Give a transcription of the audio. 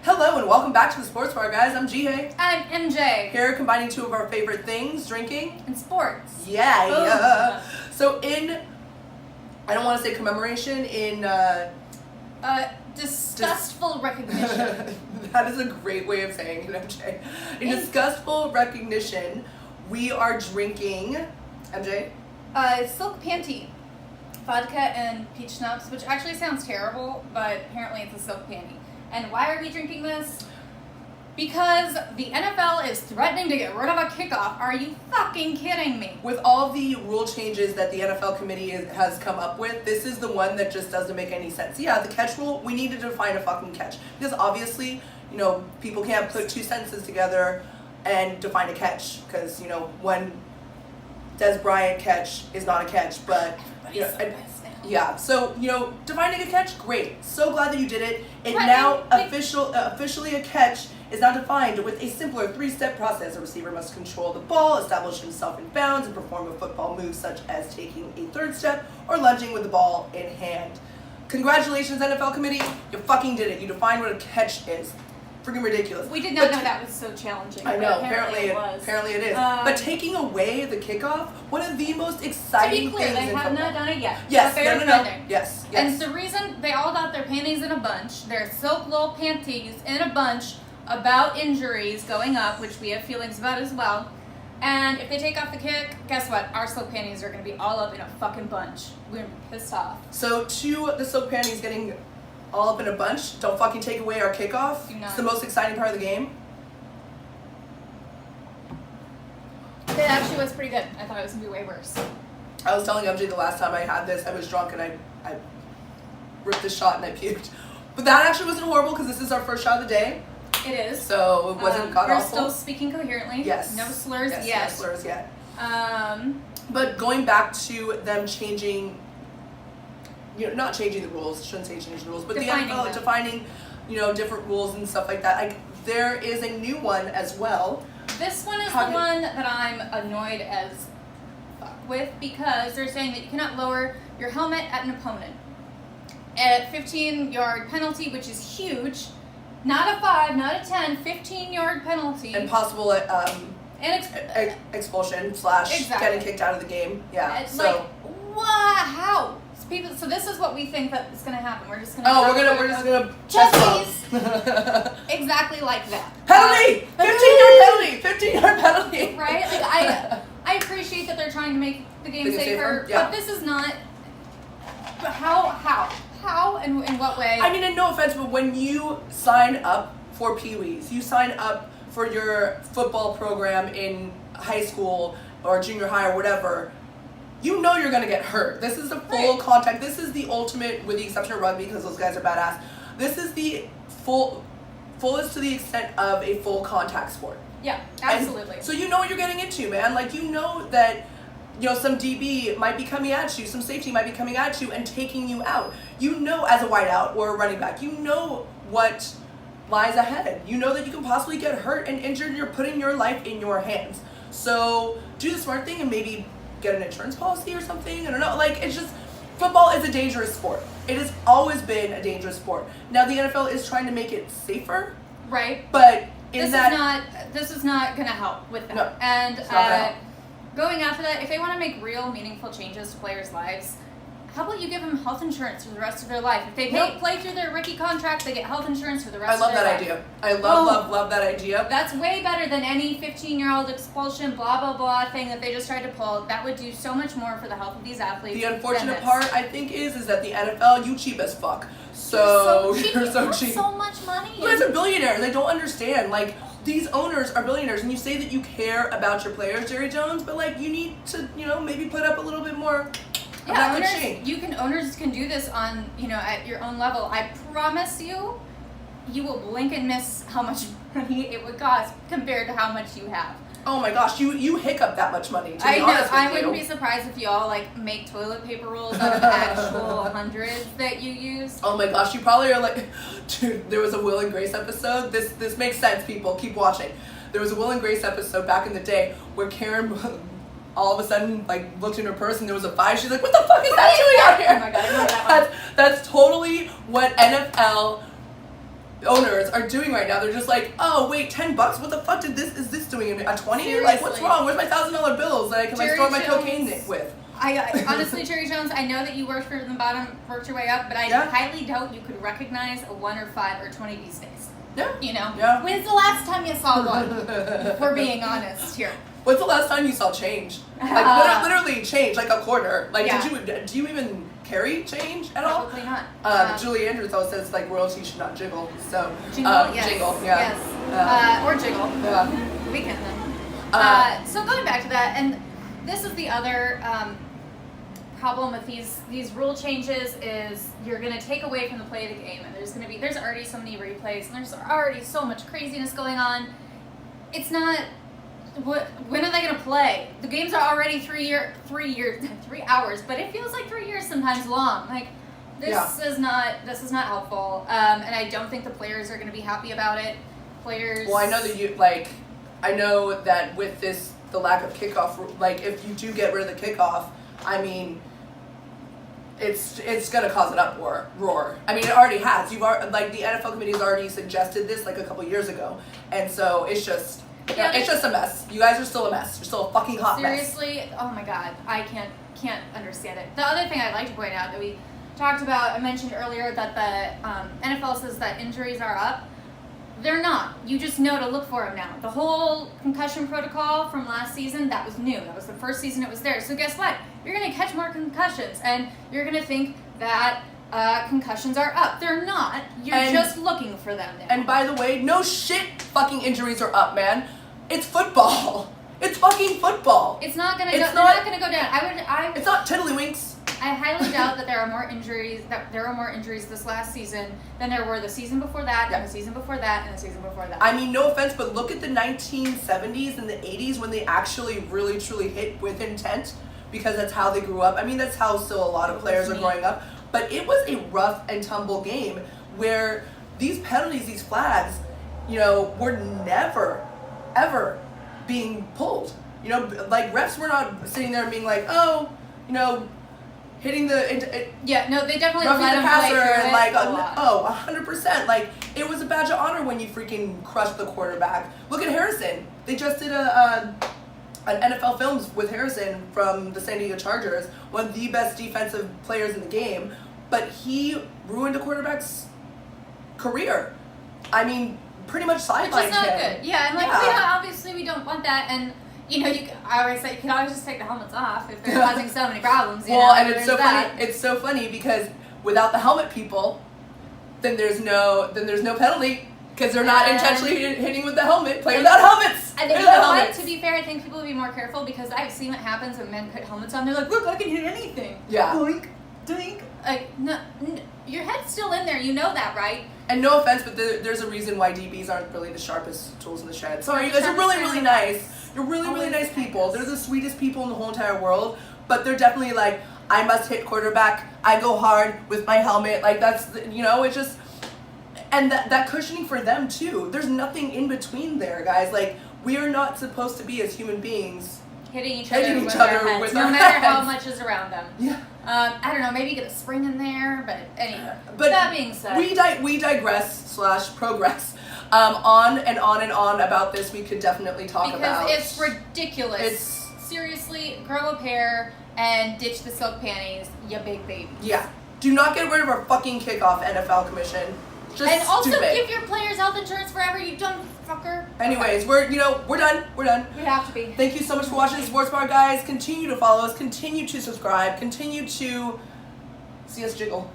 Hello and welcome back to the Sports Bar, guys. I'm Hae. I'm MJ. Here combining two of our favorite things, drinking and sports. Yeah. So I don't want to say commemoration, Disgustful recognition. That is a great way of saying it, MJ. In disgustful recognition, we are drinking, MJ? Silk Panty. Vodka and peach schnapps, which actually sounds terrible, but apparently it's a silk panty. And why are we drinking this? Because the NFL is threatening to get rid of a kickoff. Are you fucking kidding me? With all the rule changes that the NFL committee has come up with, this is the one that just doesn't make any sense. Yeah, the catch rule, we need to define a fucking catch. Because obviously, people can't put two sentences together and define a catch. Because, one Des Bryant catch is not a catch, but... Yeah, so, defining a catch, great. So glad that you did it. And now, officially a catch is now defined with a simpler 3-step process. A receiver must control the ball, establish himself in bounds, and perform a football move such as taking a third step or lunging with the ball in hand. Congratulations, NFL committee. You fucking did it. You defined what a catch is. Freaking ridiculous. We did not know that was so challenging. I know, apparently it was. Apparently it is. But taking away the kickoff, one of the most exciting things in football. To be clear, they have not done it yet. Yes, no. Yes. And the reason they all got their panties in a bunch, their silk little panties in a bunch about injuries going up, which we have feelings about as well. And if they take off the kick, guess what? Our silk panties are going to be all up in a fucking bunch. We're pissed off. So to the silk panties getting all up in a bunch, don't fucking take away our kickoff. It's the most exciting part of the game. It actually was pretty good. I thought it was going to be way worse. I was telling MJ the last time I had this, I was drunk and I ripped the shot and I puked. But that actually wasn't horrible because this is our first shot of the day. It is. So it wasn't god awful. We're still speaking coherently. Yes. No slurs yet. No slurs yet. But going back to them changing... not changing the rules, shouldn't say change the rules, but defining the NFL defining, different rules and stuff like that. There is a new one as well. This one is the one that I'm annoyed as fuck with because they're saying that you cannot lower your helmet at an opponent. At 15-yard penalty, which is huge, not a 5, not a 10, 15-yard penalty. And possible expulsion / getting kicked out of the game. Yeah. It's like, what? How? So this is what we think that is going to happen. We're just going to... we're just going to... Chesties! Exactly like that. Penalty! 15-yard penalty! 15-yard penalty! Right? I appreciate that they're trying to make the game safer, but this is not... How and in what way? I mean, and no offense, but when you sign up for Pee-wees, you sign up for your football program in high school or junior high or whatever... you're going to get hurt. This is the full contact. This is the ultimate, with the exception of rugby, because those guys are badass. This is the fullest to the extent of a full contact sport. Yeah, absolutely. And so you know what you're getting into, man. Like, you know that, some DB might be coming at you, some safety might be coming at you and taking you out. You know, as a wideout or a running back, you know what lies ahead. You know that you can possibly get hurt and injured. You're putting your life in your hands. So do the smart thing and maybe get an insurance policy or something. I don't know. It's just, football is a dangerous sport. It has always been a dangerous sport. Now the NFL is trying to make it safer. Right. But this is not going to help with that. No, and going after that, if they want to make real meaningful changes to players' lives, how about you give them health insurance for the rest of their life? If they play through their rookie contract, they get health insurance for the rest of their life. I love that idea. I love that idea. That's way better than any 15-year-old expulsion, blah, blah, blah thing that they just tried to pull. That would do so much more for the health of these athletes. The unfortunate part, I think, is that the NFL, you cheap as fuck. So you're so cheap. So much money. You guys are billionaires. They don't understand. These owners are billionaires, and you say that you care about your players, Jerry Jones, but you need to, maybe put up a little bit more. Yeah, owners can do this on, at your own level. I promise you will blink and miss how much money it would cost compared to how much you have. Oh my gosh, you hiccup that much money, to be honest with you. I wouldn't be surprised if you all make toilet paper rolls out of actual hundreds that you use. Oh my gosh, you probably are dude, there was a Will and Grace episode. This makes sense, people. Keep watching. There was a Will and Grace episode back in the day where Karen all of a sudden looked in her purse and there was a 5. She's like, what the fuck is that doing out here? Oh my god, I remember that one. That's totally what NFL owners are doing right now. They're just like, oh wait, $10? What the fuck is this doing? A 20? Like, what's wrong? Where's my $1,000 bills that I can like store my cocaine with? I honestly, Jerry Jones, I know that you worked from the bottom, worked your way up, but I highly doubt you could recognize a 1 or 5 or 20 these days. Yeah. You know? Yeah. When's the last time you saw one? If we're being honest here. When's the last time you saw change? Like literally change, like a quarter. Like do you even carry change at all? Probably not. Julie Andrews always says like royalty should not jiggle. So jingle, yes. Jingle, yeah. Yes. Or jiggle. Yeah. We can then. So going back to that, and this is the other problem with these rule changes is you're going to take away from the play of the game, and there's already so many replays, and there's already so much craziness going on. It's not. When are they going to play? The games are already 3 hours, but it feels like 3 years sometimes long. Like this is not helpful, and I don't think the players are going to be happy about it. Players. Well, I know that I know that with the lack of kickoff, like if you do get rid of the kickoff, I mean, it's gonna cause an uproar. I mean, it already has. The NFL committee has already suggested this like a couple years ago, and so it's just. Yeah, it's just a mess. You guys are still a mess. You're still a fucking hot mess. Seriously, oh my god, I can't understand it. The other thing I'd like to point out that we talked about, I mentioned earlier that the NFL says that injuries are up. They're not. You just know to look for them now. The whole concussion protocol from last season, that was new. That was the first season it was there. So guess what? You're going to catch more concussions, and you're going to think that concussions are up. They're not. You're just looking for them now. And by the way, no shit fucking injuries are up, man. It's football. It's fucking football. It's not gonna go. They're not gonna go down. It's not tiddlywinks. I highly doubt that there are more injuries. That there are more injuries this last season than there were the season before that, and the season before that, and the season before that. I mean, no offense, but look at the 1970s and the 80s when they actually really truly hit with intent, because that's how they grew up. I mean, that's how still a lot of players are growing up. But it was a rough and tumble game where these penalties, these flags, were never, ever being pulled. Like refs were not sitting there and being like, oh, hitting the no, they definitely roughing let the them passer play and like 100%. Like it was a badge of honor when you freaking crushed the quarterback. Look at Harrison. They just did an NFL Films with Harrison from the San Diego Chargers, one of the best defensive players in the game, but he ruined a quarterback's career. I mean, pretty much sidelined him. Which is not good. Yeah, and obviously we don't want that, and I always say you can always just take the helmets off if they're causing so many problems. And it's so funny. It's so funny because without the helmet people, then there's no penalty. Because they're not intentionally hitting with the helmet, playing without helmets. And you know what? To be fair, I think people would be more careful because I've seen what happens when men put helmets on. They're like, look, I can hit anything. Yeah. Doink, doink. Like, no, your head's still in there. You know that, right? And no offense, but there's a reason why DBs aren't really the sharpest tools in the shed. Sorry, you guys are really, really nice. You're really, really nice people. They're the sweetest people in the whole entire world. But they're definitely like, I must hit quarterback. I go hard with my helmet. Like, that's, it's just... And that cushioning for them, too. There's nothing in between there, guys. Like, we are not supposed to be, as human beings, hitting each other with our heads, no matter how much is around them. Yeah. I don't know, maybe get a spring in there, but anyway. But that being said. We digress / progress. On and on and on about this. We could definitely talk about. Because it's ridiculous. Seriously, grow a pair and ditch the silk panties, you big baby. Yeah. Do not get rid of our fucking kickoff, NFL Commission. Just and also stupid. give your players health insurance forever, you dumb fucker. Anyways, we're done. We're done. We have to be. Thank you so much for watching the Sports Bar, guys. Continue to follow us. Continue to subscribe. Continue to see us jiggle.